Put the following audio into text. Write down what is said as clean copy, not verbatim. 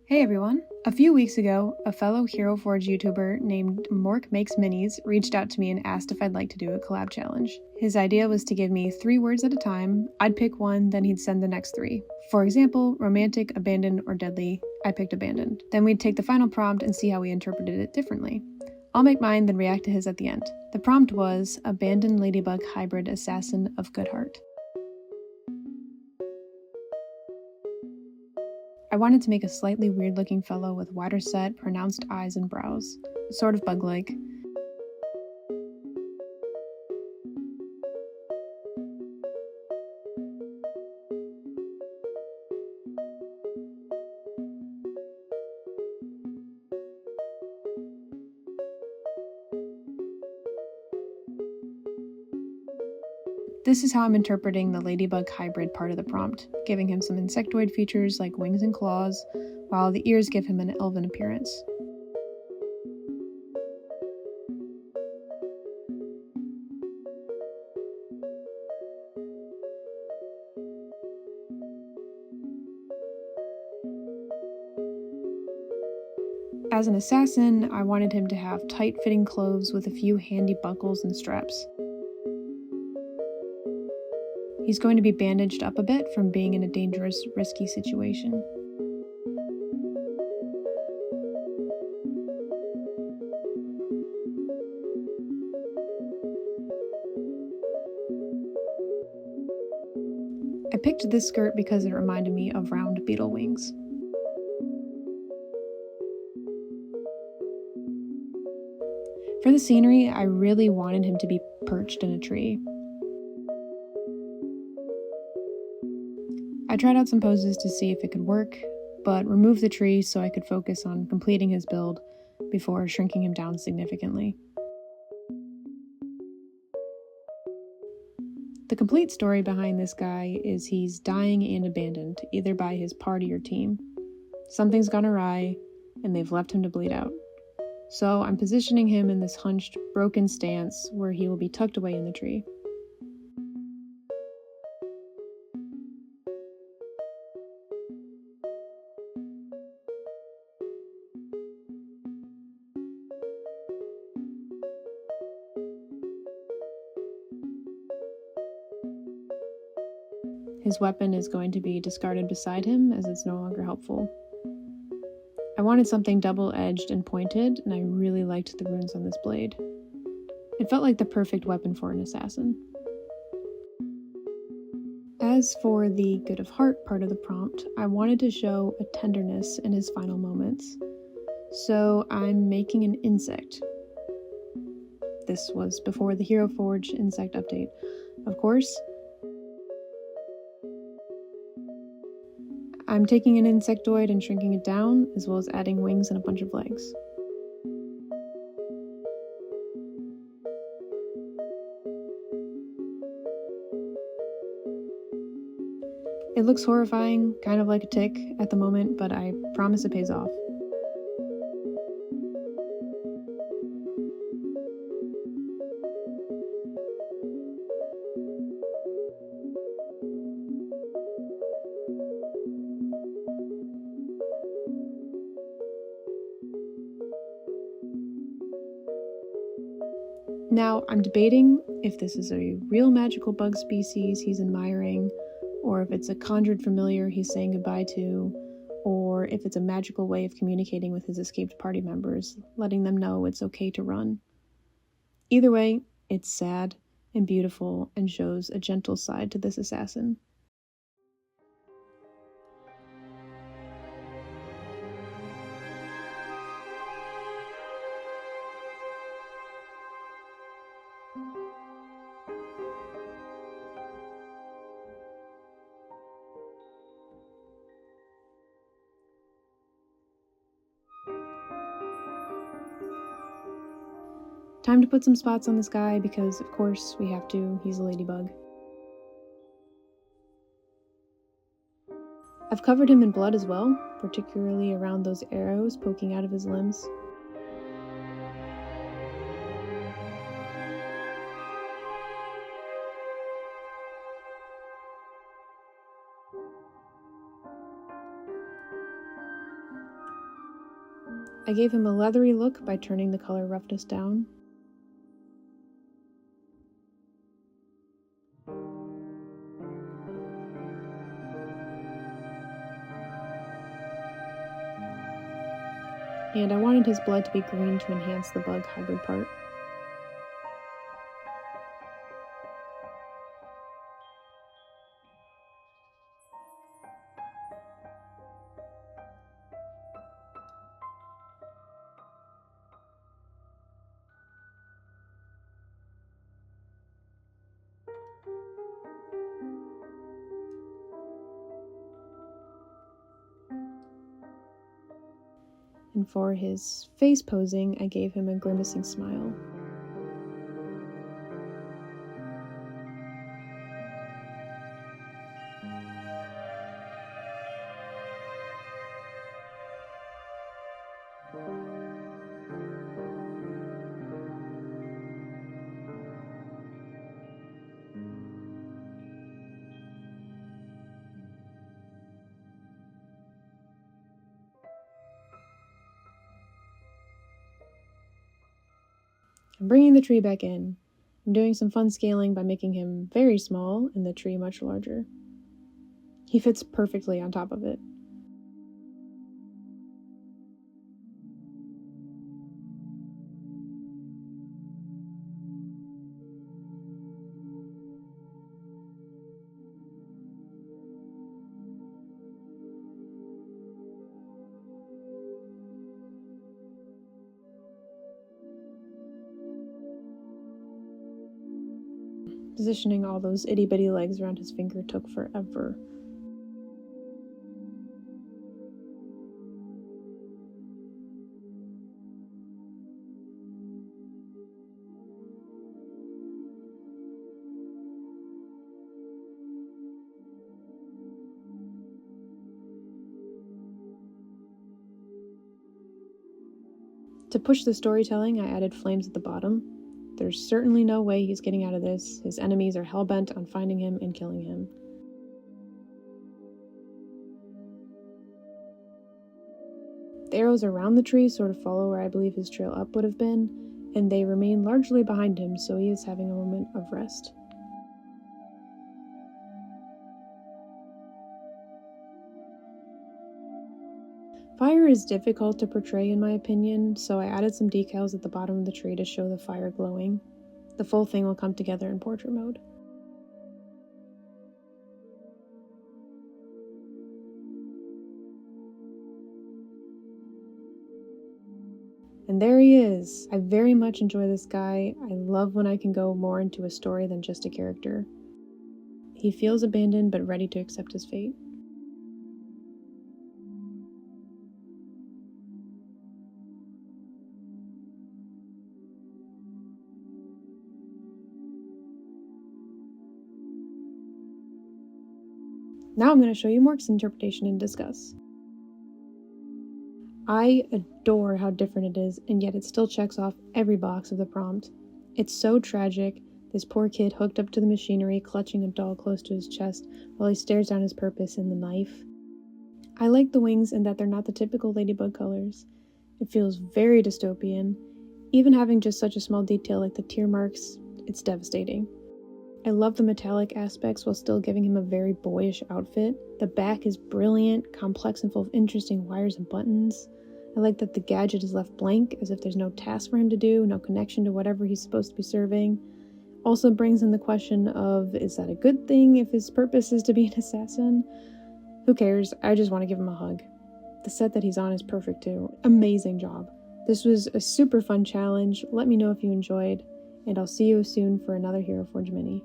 Hey everyone! A few weeks ago, a fellow Hero Forge YouTuber named Mork Makes Minis reached out to me and asked if I'd like to do a collab challenge. His idea was to give me 3 words at a time, I'd pick one, then he'd send the next 3. For example, romantic, abandoned, or deadly. I picked abandoned. Then we'd take the final prompt and see how we interpreted it differently. I'll make mine, then react to his at the end. The prompt was, Abandoned Ladybug Hybrid Assassin of Good Heart. I wanted to make a slightly weird-looking fellow with wider set, pronounced eyes and brows, sort of bug-like. This is how I'm interpreting the ladybug hybrid part of the prompt, giving him some insectoid features like wings and claws, while the ears give him an elven appearance. As an assassin, I wanted him to have tight-fitting clothes with a few handy buckles and straps. He's going to be bandaged up a bit from being in a dangerous, risky situation. I picked this skirt because it reminded me of round beetle wings. For the scenery, I really wanted him to be perched in a tree. I tried out some poses to see if it could work, but removed the tree so I could focus on completing his build before shrinking him down significantly. The complete story behind this guy is he's dying and abandoned, either by his party or team. Something's gone awry, and they've left him to bleed out. So I'm positioning him in this hunched, broken stance where he will be tucked away in the tree. His weapon is going to be discarded beside him as it's no longer helpful. I wanted something double-edged and pointed, and I really liked the runes on this blade. It felt like the perfect weapon for an assassin. As for the good of heart part of the prompt, I wanted to show a tenderness in his final moments. So I'm making an insect. This was before the Hero Forge insect update, of course. I'm taking an insectoid and shrinking it down, as well as adding wings and a bunch of legs. It looks horrifying, kind of like a tick at the moment, but I promise it pays off. Now, I'm debating if this is a real magical bug species he's admiring, or if it's a conjured familiar he's saying goodbye to, or if it's a magical way of communicating with his escaped party members, letting them know it's okay to run. Either way, it's sad and beautiful and shows a gentle side to this assassin. Time to put some spots on this guy because, of course, we have to. He's a ladybug. I've covered him in blood as well, particularly around those arrows poking out of his limbs. I gave him a leathery look by turning the color roughness down. And I wanted his blood to be green to enhance the bug hybrid part. And for his face posing, I gave him a grimacing smile. I'm bringing the tree back in. I'm doing some fun scaling by making him very small and the tree much larger. He fits perfectly on top of it. Positioning all those itty-bitty legs around his finger took forever. To push the storytelling, I added flames at the bottom. There's certainly no way he's getting out of this. His enemies are hell-bent on finding him and killing him. The arrows around the tree sort of follow where I believe his trail up would have been, and they remain largely behind him, so he is having a moment of rest. Fire is difficult to portray in my opinion, so I added some decals at the bottom of the tree to show the fire glowing. The full thing will come together in portrait mode. And there he is. I very much enjoy this guy. I love when I can go more into a story than just a character. He feels abandoned but ready to accept his fate. Now I'm going to show you Mork's interpretation and discuss. I adore how different it is, and yet it still checks off every box of the prompt. It's so tragic, this poor kid hooked up to the machinery, clutching a doll close to his chest while he stares down his purpose in the knife. I like the wings and that they're not the typical ladybug colors. It feels very dystopian. Even having just such a small detail like the tear marks, it's devastating. I love the metallic aspects while still giving him a very boyish outfit. The back is brilliant, complex and full of interesting wires and buttons. I like that the gadget is left blank, as if there's no task for him to do, no connection to whatever he's supposed to be serving. Also brings in the question of, is that a good thing if his purpose is to be an assassin? Who cares? I just want to give him a hug. The set that he's on is perfect too. Amazing job. This was a super fun challenge. Let me know if you enjoyed, and I'll see you soon for another Hero Forge mini.